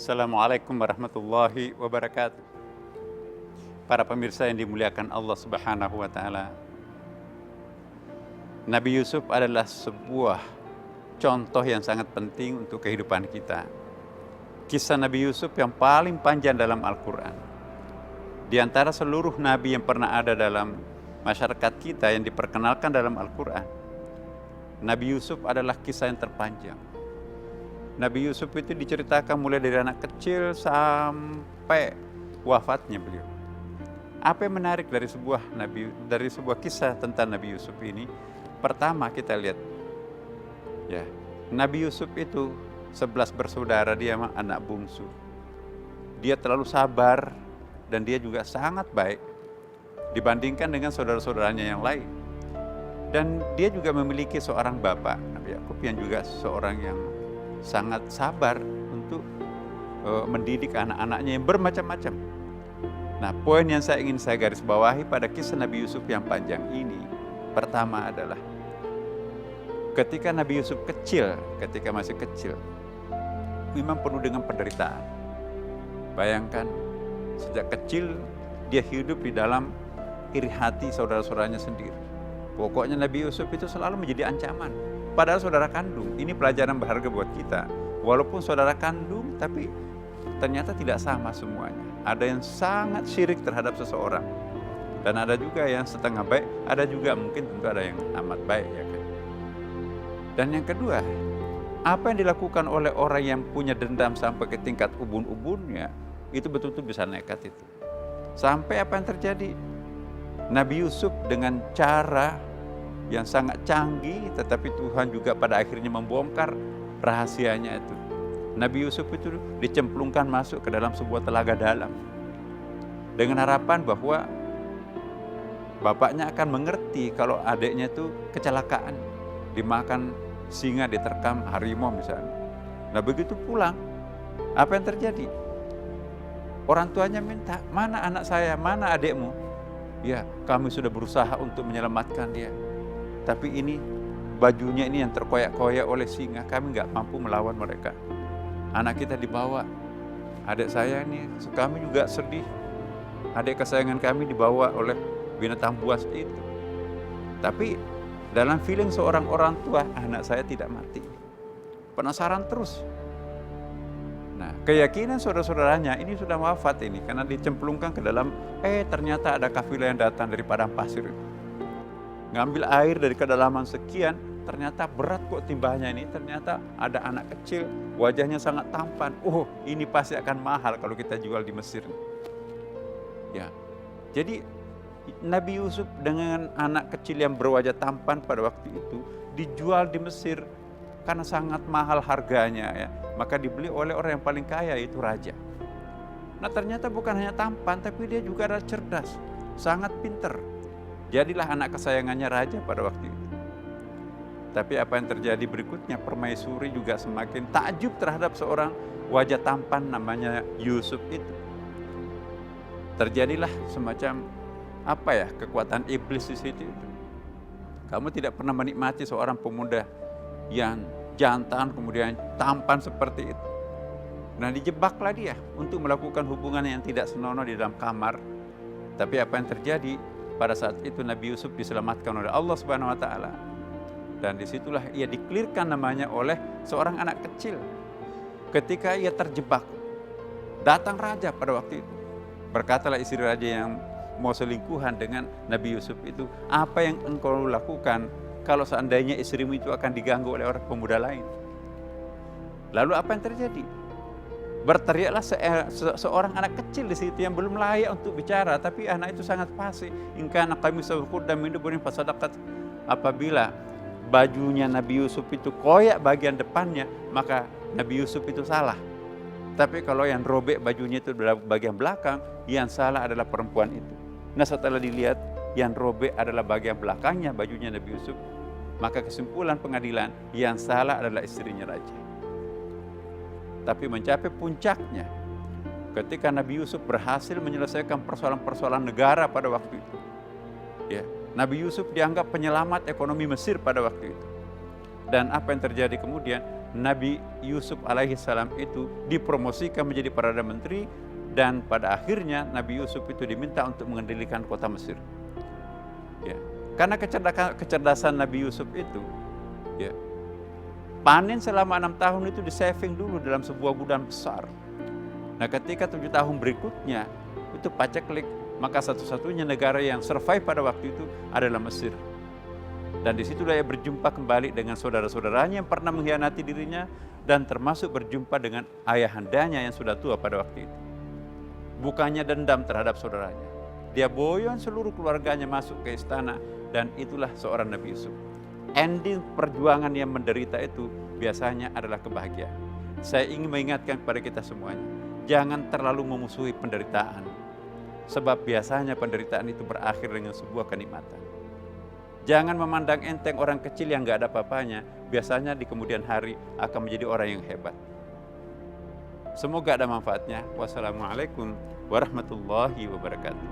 Assalamualaikum warahmatullahi wabarakatuh. Para pemirsa yang dimuliakan Allah Subhanahu wa taala. Nabi Yusuf adalah sebuah contoh yang sangat penting untuk kehidupan kita. Kisah Nabi Yusuf yang paling panjang dalam Al-Quran. Di antara seluruh nabi yang pernah ada dalam masyarakat kita yang diperkenalkan dalam Al-Quran, Nabi Yusuf adalah kisah yang terpanjang. Nabi Yusuf itu diceritakan mulai dari anak kecil sampai wafatnya beliau. Apa yang menarik dari sebuah kisah tentang Nabi Yusuf ini? Pertama kita lihat, ya, Nabi Yusuf itu 11 bersaudara, dia anak bungsu. Dia terlalu sabar dan dia juga sangat baik dibandingkan dengan saudara-saudaranya yang lain. Dan dia juga memiliki seorang bapak, Nabi Yakub, yang juga seorang yang sangat sabar untuk mendidik anak-anaknya yang bermacam-macam. Nah, poin yang ingin saya garis bawahi pada kisah Nabi Yusuf yang panjang ini, pertama adalah ketika Nabi Yusuf ketika masih kecil, memang penuh dengan penderitaan. Bayangkan, sejak kecil dia hidup di dalam iri hati saudara-saudaranya sendiri. Pokoknya Nabi Yusuf itu selalu menjadi ancaman. Padahal saudara kandung, ini pelajaran berharga buat kita. Walaupun saudara kandung, tapi ternyata tidak sama semuanya. Ada yang sangat syirik terhadap seseorang, dan ada juga yang setengah baik, ada juga mungkin tentu ada yang amat baik, ya kan. Dan yang kedua, apa yang dilakukan oleh orang yang punya dendam sampai ke tingkat ubun-ubunnya, itu betul-betul bisa nekat itu. Sampai apa yang terjadi? Nabi Yusuf dengan cara yang sangat canggih, tetapi Tuhan juga pada akhirnya membongkar rahasianya itu. Nabi Yusuf itu dicemplungkan masuk ke dalam sebuah telaga dalam dengan harapan bahwa bapaknya akan mengerti kalau adiknya itu kecelakaan, dimakan singa, diterkam harimau misalnya. Nah, begitu pulang, apa yang terjadi? Orang tuanya minta, "Mana anak saya, mana adikmu?" "Ya, kami sudah berusaha untuk menyelamatkan dia, tapi ini bajunya ini yang terkoyak-koyak oleh singa, kami nggak mampu melawan mereka. Anak kita dibawa, adik saya ini, kami juga sedih, adik kesayangan kami dibawa oleh binatang buas itu. Tapi dalam feeling seorang orang tua, anak saya tidak mati." Penasaran terus. Nah, keyakinan saudara-saudaranya ini sudah wafat ini karena dicemplungkan ke dalam, ternyata ada kafilah yang datang dari padang pasir itu. Ngambil air dari kedalaman sekian, ternyata berat kok timbahnya ini, ternyata ada anak kecil, wajahnya sangat tampan. Oh, ini pasti akan mahal kalau kita jual di Mesir. Ya, jadi Nabi Yusuf dengan anak kecil yang berwajah tampan pada waktu itu dijual di Mesir karena sangat mahal harganya, ya. Maka dibeli oleh orang yang paling kaya, yaitu raja. Nah, ternyata bukan hanya tampan, tapi dia juga adalah cerdas, sangat pinter. Jadilah anak kesayangannya raja pada waktu itu. Tapi apa yang terjadi berikutnya, permaisuri juga semakin takjub terhadap seorang wajah tampan namanya Yusuf itu. Terjadilah semacam kekuatan iblis di situ. Kamu tidak pernah menikmati seorang pemuda yang jantan kemudian tampan seperti itu. Nah, dijebaklah dia untuk melakukan hubungan yang tidak senonoh di dalam kamar. Tapi apa yang terjadi? Pada saat itu Nabi Yusuf diselamatkan oleh Allah Subhanahu wa taala. Dan disitulah ia dikelirkan namanya oleh seorang anak kecil. Ketika ia terjebak, datang raja pada waktu itu. Berkatalah istri raja yang mau selingkuhan dengan Nabi Yusuf itu, "Apa yang engkau lakukan kalau seandainya istrimu itu akan diganggu oleh orang pemuda lain?" Lalu apa yang terjadi? Berteriaklah seorang anak kecil di situ yang belum layak untuk bicara, tapi anak itu sangat fasih. "In kana qamisuhu qudda min duburin fasadaqat." Apabila bajunya Nabi Yusuf itu koyak bagian depannya, maka Nabi Yusuf itu salah. Tapi kalau yang robek bajunya itu bagian belakang, yang salah adalah perempuan itu. Nah, setelah dilihat yang robek adalah bagian belakangnya bajunya Nabi Yusuf, maka kesimpulan pengadilan, yang salah adalah istrinya raja. Tapi mencapai puncaknya ketika Nabi Yusuf berhasil menyelesaikan persoalan-persoalan negara pada waktu itu. Ya, Nabi Yusuf dianggap penyelamat ekonomi Mesir pada waktu itu. Dan apa yang terjadi kemudian? Nabi Yusuf alaihissalam itu dipromosikan menjadi Perdana Menteri, dan pada akhirnya Nabi Yusuf itu diminta untuk mengendalikan kota Mesir. Ya. Karena kecerdasan Nabi Yusuf itu, ya, panen selama 6 tahun itu di saving dulu dalam sebuah gudang besar. Nah ketika 7 tahun berikutnya itu paceklik, maka satu-satunya negara yang survive pada waktu itu adalah Mesir. Dan disitulah ia berjumpa kembali dengan saudara-saudaranya yang pernah mengkhianati dirinya, dan termasuk berjumpa dengan ayahandanya yang sudah tua pada waktu itu. Bukannya dendam terhadap saudaranya, dia boyong seluruh keluarganya masuk ke istana, dan itulah seorang Nabi Yusuf. Ending perjuangan yang menderita itu biasanya adalah kebahagiaan. Saya ingin mengingatkan kepada kita semuanya, jangan terlalu memusuhi penderitaan, sebab biasanya penderitaan itu berakhir dengan sebuah kenikmatan. Jangan memandang enteng orang kecil yang gak ada apa-apanya, biasanya di kemudian hari akan menjadi orang yang hebat. Semoga ada manfaatnya. Wassalamualaikum warahmatullahi wabarakatuh.